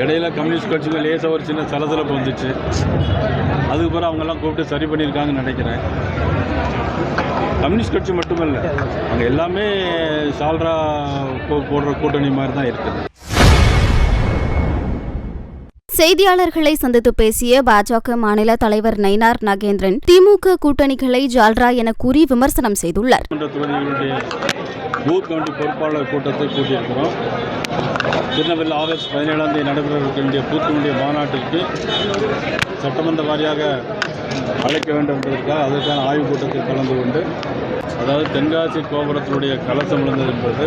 இடையில கம்யூனிஸ்ட் கட்சிகள் லேசாக ஒரு சின்ன சலசலப்பு வந்துச்சு. அதுக்கு பிறகு அவங்கெல்லாம் கூப்பிட்டு சரி பண்ணியிருக்காங்கன்னு நினைக்கிறேன். கம்யூனிஸ்ட் கட்சி மட்டுமல்ல, அங்கே எல்லாமே சால்ரா போடுற கூட்டணி மாதிரி தான் இருக்குது. செய்தியாளர்களை சந்தித்து பேசிய பாஜக மாநில தலைவர் நயினார் நாகேந்திரன் திமுக கூட்டணிகளை ஜால்ரா என கூறி விமர்சனம் செய்துள்ளார். பூத் கமிட்டி பொறுப்பாளர் கூட்டத்தை கூட்டியிருக்கிறோம். திருநெல்வேலியில் ஆகஸ்ட் 17 நடைபெற இருக்கின்ற பூத் கமிட்டி மாநாட்டிற்கு சட்டமன்ற வாரியாக அழைக்க வேண்டும் என்பதற்காக அதற்கான ஆய்வுக் கூட்டத்தில் கலந்து கொண்டு, அதாவது தென்காசி கோபுரத்தினுடைய கலசம் விழுந்தது என்பது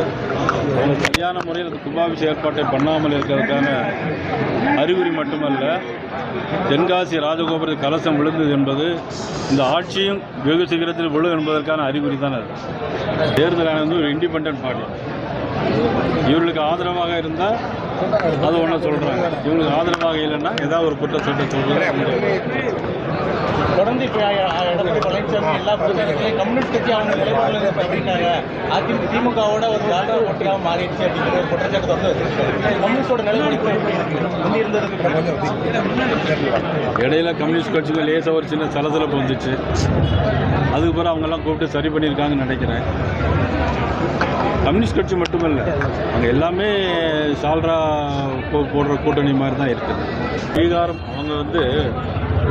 அவங்க சரியான முறையில் அந்த கும்பாபிஷேக ஏற்பாட்டை பண்ணாமல் இருக்கிறதுக்கான அறிகுறி மட்டுமல்ல, தென்காசி ராஜகோபுரத்தில் கலசம் விழுந்தது என்பது இந்த ஆட்சியும் வெகு சீக்கிரத்தில் விழும் என்பதற்கான அறிகுறி தான் அது. தேர்தல் ஆணையம் ஒரு இண்டிபெண்டன்ட் பார்ட்டி. இவர்களுக்கு ஆதரவாக இருந்தால் அது ஒன்று சொல்கிறாங்க, இவங்களுக்கு ஆதரவாக இல்லைன்னா ஏதாவது ஒரு குற்றச்சாட்டை சொல்கிறாங்க. தொடர்ந்து எடப்பாடி பழனிசாமி எல்லா பிரச்சனைகளையும் கம்யூனிஸ்ட் கட்சி அவங்க நிலைப்பாடுகள் பண்ணிட்டாங்க, திமுகவோட ஒரு ஜால்ரா போட்டியாக மாறிடுச்சு அப்படிங்கிற ஒரு குற்றச்சாட்டு தொடர்ந்து வச்சிருக்காங்க. கம்யூனிஸ்டோட நிலைப்பாடு இடையில கம்யூனிஸ்ட் கட்சிகள் லேசாக ஒரு சின்ன சலசலப்பு வந்துச்சு. அதுக்கு பிறகு அவங்கெல்லாம் கூப்பிட்டு சரி பண்ணியிருக்காங்கன்னு நினைக்கிறேன். கம்யூனிஸ்ட் கட்சி மட்டுமல்ல, அங்கே எல்லாமே சால்ரா போடுற கூட்டணி மாதிரி தான் இருக்குது. பீகார் அவங்க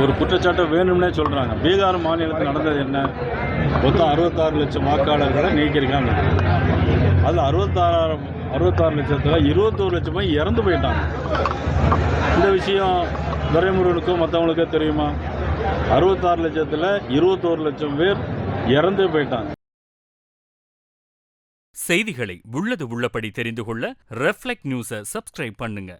ஒரு குற்றச்சாட்டை வேணும்னே சொல்கிறாங்க. பீகார் மாநிலத்தில் நடந்தது என்ன, மொத்தம் 66 லட்சம் வாக்காளர்களை நீக்கியிருக்காங்க. அது 66 லட்சத்தில் 21 லட்சம் பேர் இறந்து போயிட்டாங்க. இந்த விஷயம் துரைமுருகனுக்கோ மற்றவங்களுக்கோ தெரியுமா? 66 லட்சத்தில் 21 லட்சம் பேர் இறந்து போயிட்டாங்க. செய்திகளை உள்ளது உள்ளபடி தெரிந்து கொள்ள ரெஃப்ளெக்ட் நியூஸை சப்ஸ்கிரைப் பண்ணுங்க.